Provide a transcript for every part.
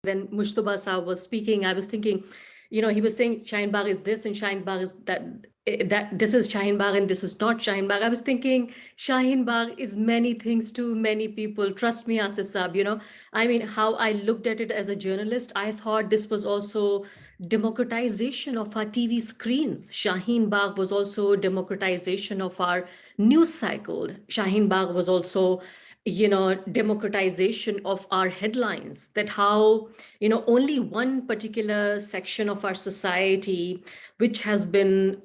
when Mushtaba Saab was speaking, I was thinking, he was saying Shaheen Bagh is this and Shaheen Bagh is that. That this is Shaheen Bagh and this is not Shaheen Bagh. I was thinking Shaheen Bagh is many things to many people. Trust me, Asif Saab, I mean, how I looked at it as a journalist, I thought this was also democratization of our TV screens. Shaheen Bagh was also democratization of our news cycle. Shaheen Bagh was also democratization of our headlines, that how only one particular section of our society, which has been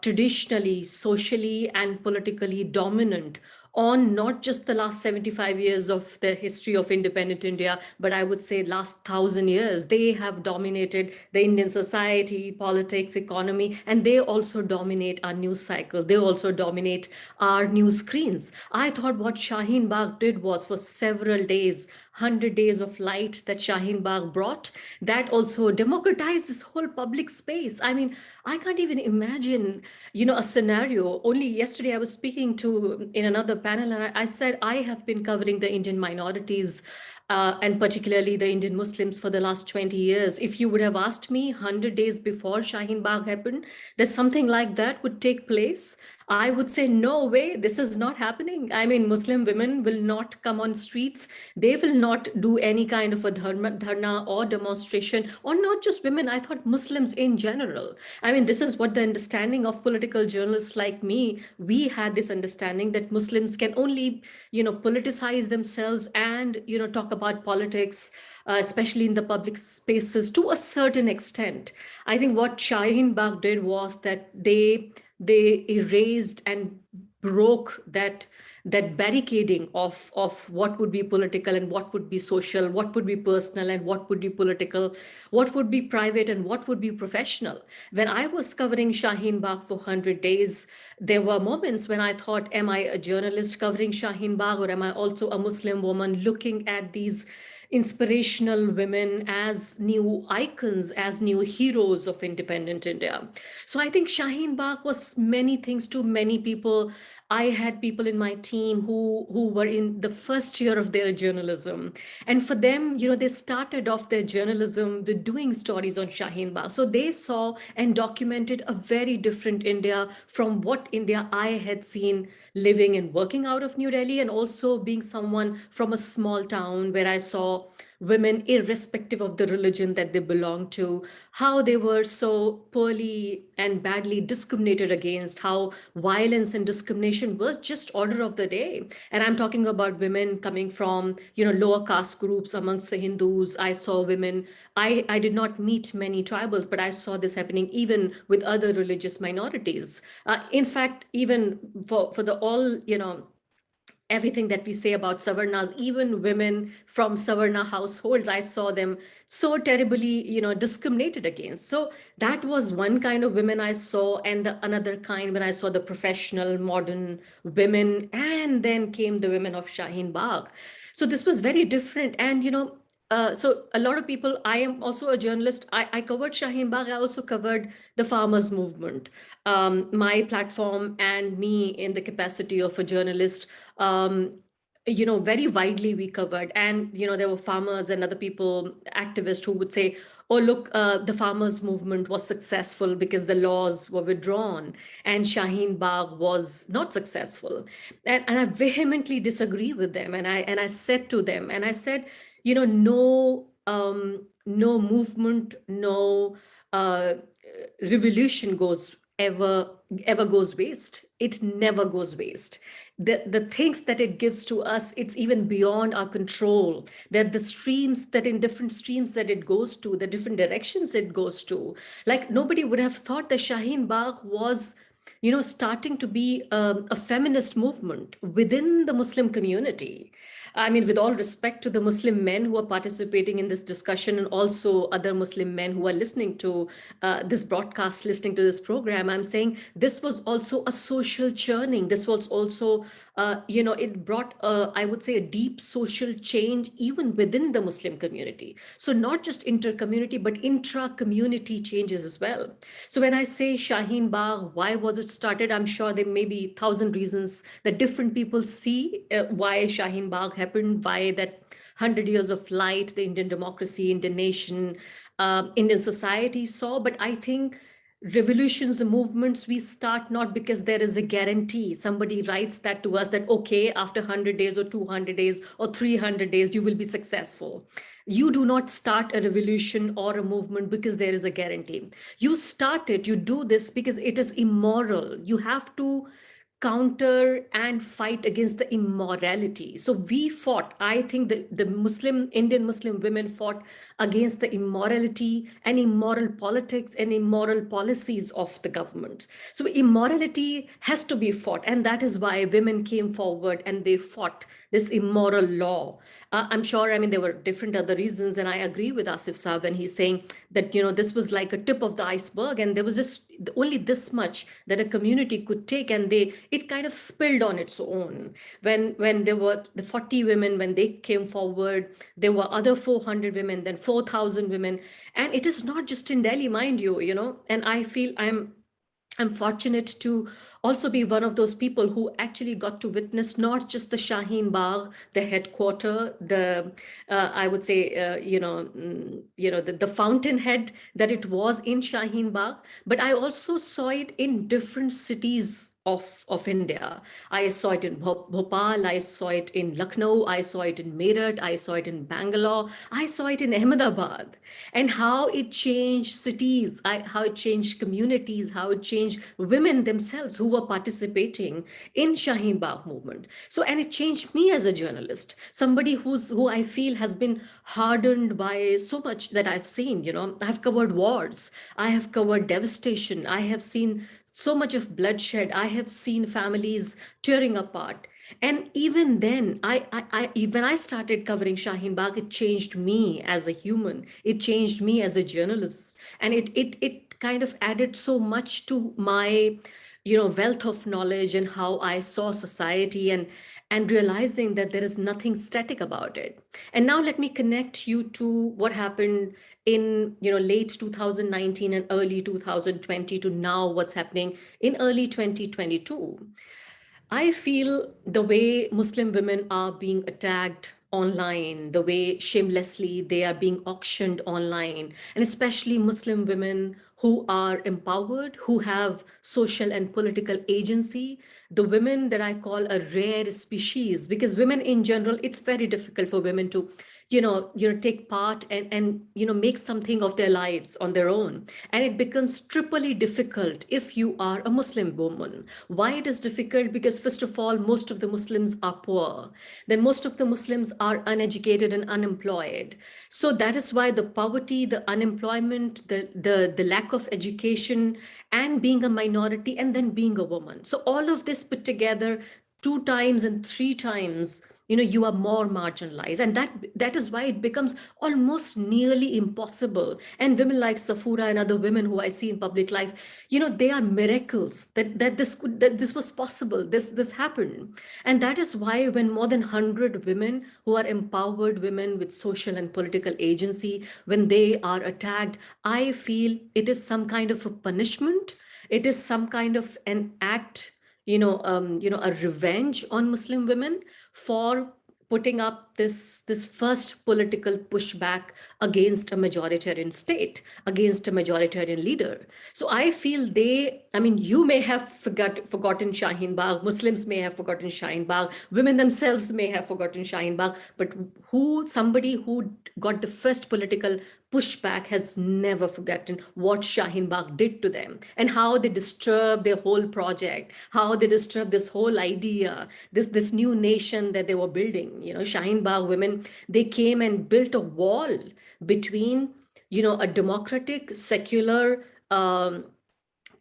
traditionally socially and politically dominant on not just the last 75 years of the history of independent India, but I would say last 1,000 years, they have dominated the Indian society, politics, economy, and they also dominate our news cycle. They also dominate our news screens. I thought what Shaheen Bagh did was, for several days, 100 days of light that Shaheen Bagh brought, that also democratized this whole public space. I mean, I can't even imagine, a scenario. Only yesterday I was speaking to in another panel, and I said I have been covering the Indian minorities and particularly the Indian Muslims for the last 20 years. If you would have asked me 100 days before Shaheen Bagh happened that something like that would take place, I would say, no way, this is not happening. I mean, Muslim women will not come on streets. They will not do any kind of a dharna or demonstration, or not just women. I thought Muslims in general. I mean, this is what the understanding of political journalists like me, we had this understanding that Muslims can only, politicize themselves and, talk about politics, especially in the public spaces to a certain extent. I think what Shaheen Bagh did was that they erased and broke that barricading of what would be political and what would be social, what would be personal and what would be political, what would be private and what would be professional. When I was covering Shaheen Bagh for 100 days, there were moments when I thought, am I a journalist covering Shaheen Bagh, or am I also a Muslim woman looking at these inspirational women as new icons, as new heroes of independent India? So I think Shaheen Bagh was many things to many people. I had people in my team who were in the first year of their journalism. And for them, they started off their journalism with doing stories on Shaheen Bagh. So they saw and documented a very different India from what India I had seen living and working out of New Delhi, and also being someone from a small town where I saw women, irrespective of the religion that they belonged to, how they were so poorly and badly discriminated against, how violence and discrimination was just order of the day. And I'm talking about women coming from, lower caste groups amongst the Hindus. I saw women, I did not meet many tribals, but I saw this happening even with other religious minorities. In fact, even for the all, everything that we say about Savarnas, even women from Savarna households, I saw them so terribly, discriminated against. So that was one kind of women I saw, and the another kind when I saw the professional, modern women, and then came the women of Shaheen Bagh. So this was very different, and so a lot of people. I am also a journalist. I covered Shaheen Bagh. I also covered the farmers' movement. My platform and me in the capacity of a journalist, um, very widely we covered. And, there were farmers and other people, activists who would say, oh, look, the farmers movement was successful because the laws were withdrawn and Shaheen Bagh was not successful. And I vehemently disagree with them. And I said to them, and I said, no movement, no revolution goes ever goes waste. It never goes waste. The things that it gives to us, it's even beyond our control. That the streams, that in different streams that it goes to, the different directions it goes to. Like, nobody would have thought that Shaheen Bagh was, starting to be a feminist movement within the Muslim community. I mean, with all respect to the Muslim men who are participating in this discussion, and also other Muslim men who are listening to this broadcast, listening to this program, I'm saying this was also a social churning. This was also, it brought, I would say, a deep social change even within the Muslim community. So not just inter-community, but intra-community changes as well. So when I say Shaheen Bagh, why was it started? I'm sure there may be 1,000 reasons that different people see why Shaheen Bagh happened, why that 100 years of light the Indian democracy, Indian nation, Indian society saw. But I think revolutions and movements, we start not because there is a guarantee. Somebody writes that to us that, okay, after 100 days or 200 days or 300 days, you will be successful. You do not start a revolution or a movement because there is a guarantee. You start it, you do this because it is immoral. You have to counter and fight against the immorality. So we fought, I think the Indian Muslim women fought against the immorality and immoral politics and immoral policies of the government. So immorality has to be fought. And that is why women came forward and they fought this immoral law. I'm sure, I mean, there were different other reasons. And I agree with Asif Saab when he's saying that, this was like a tip of the iceberg. And there was just only this much that a community could take. And it kind of spilled on its own. When there were the 40 women, when they came forward, there were other 400 women, then 4,000 women. And it is not just in Delhi, mind you, and I feel I'm fortunate to also be one of those people who actually got to witness not just the Shaheen Bagh, the headquarter, the I would say the fountainhead that it was in Shaheen Bagh, but I also saw it in different cities of India. I saw it in Bhopal, I saw it in Lucknow, I saw it in Meerut, I saw it in Bangalore, I saw it in Ahmedabad, and how it changed cities, how it changed communities, how it changed women themselves who were participating in Shaheen Bagh movement. So, and it changed me as a journalist, somebody who I feel has been hardened by so much that I've seen. I've covered wars, I have covered devastation, I have seen so much of bloodshed. I have seen families tearing apart. And even then, when I started covering Shaheen Bagh, it changed me as a human. It changed me as a journalist. And it kind of added so much to my, wealth of knowledge and how I saw society, and realizing that there is nothing static about it. And now let me connect you to what happened in late 2019 and early 2020 to now what's happening in early 2022. I feel the way Muslim women are being attacked online, the way shamelessly they are being auctioned online, and especially Muslim women who are empowered, who have social and political agency, the women that I call a rare species, because women in general, it's very difficult for women to take part and make something of their lives on their own. And it becomes triply difficult if you are a Muslim woman. Why it is difficult? Because first of all, most of the Muslims are poor. Then most of the Muslims are uneducated and unemployed. So that is why the poverty, the unemployment, the lack of education, and being a minority, and then being a woman. So all of this put together 2 times and 3 times, you are more marginalized, and that is why it becomes almost nearly impossible. And women like Safura and other women who I see in public life, they are miracles that this was possible, this happened. And that is why when more than 100 women who are empowered women with social and political agency, when they are attacked, I feel it is some kind of a punishment. It is some kind of an act, a revenge on Muslim women for putting up this first political pushback against a majoritarian state, against a majoritarian leader. So I feel I mean, you may have forgotten Shaheen Bagh, Muslims may have forgotten Shaheen Bagh, women themselves may have forgotten Shaheen Bagh, but somebody who got the first political pushback has never forgotten what Shaheen Bagh did to them and how they disturbed their whole project, how they disturbed this whole idea, this new nation that they were building. Shaheen Bagh women, they came and built a wall between, a democratic, secular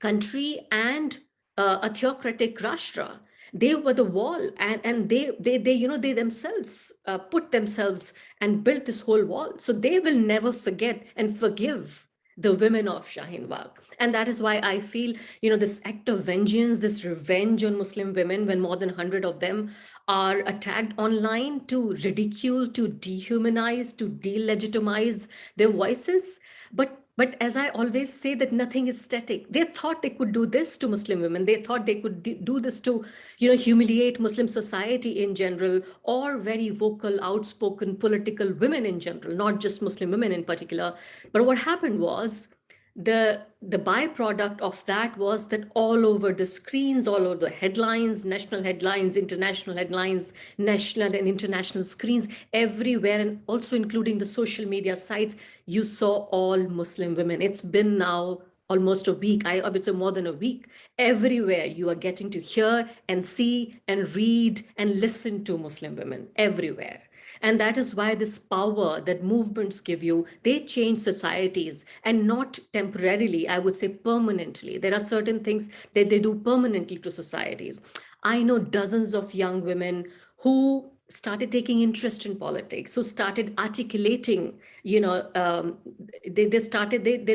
country and a theocratic Rashtra. They were the wall, and they themselves put themselves and built this whole wall. So they will never forget and forgive the women of Shaheen Bagh. And that is why I feel, this act of vengeance, this revenge on Muslim women, when more than 100 of them are attacked online to ridicule, to dehumanize, to delegitimize their voices. But But as I always say, that nothing is static. They thought they could do this to Muslim women. They thought they could do this to, humiliate Muslim society in general, or very vocal, outspoken political women in general, not just Muslim women in particular. But what happened was, the byproduct of that was that all over the screens, all over the headlines, national headlines, international headlines, national and international screens, everywhere, and also including the social media sites, you saw all Muslim women. It's been now almost a week, I would say more than a week. Everywhere you are getting to hear and see and read and listen to Muslim women, everywhere. And that is why this power that movements give you, they change societies, and not temporarily, I would say permanently. There are certain things that they do permanently to societies. I know dozens of young women who started taking interest in politics, who started articulating, they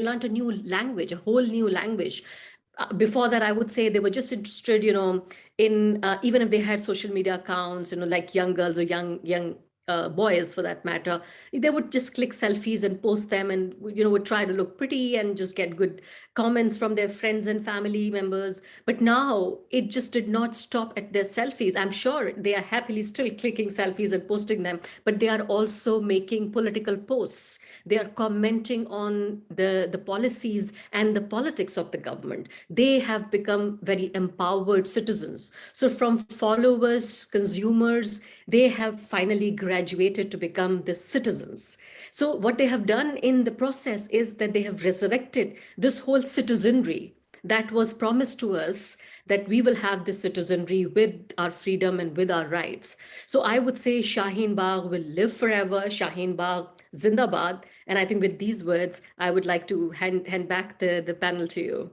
learned a new language, a whole new language. Before that, I would say they were just interested, in even if they had social media accounts, like young girls or young boys for that matter, they would just click selfies and post them, and would try to look pretty and just get good comments from their friends and family members. But now it just did not stop at their selfies. I'm sure they are happily still clicking selfies and posting them, but they are also making political posts. They are commenting on the policies and the politics of the government. They have become very empowered citizens. So from followers, consumers, they have finally graduated to become the citizens. So what they have done in the process is that they have resurrected this whole citizenry that was promised to us, that we will have this citizenry with our freedom and with our rights. So I would say Shaheen Bagh will live forever. Shaheen Bagh Zindabad. And I think with these words, I would like to hand back the panel to you.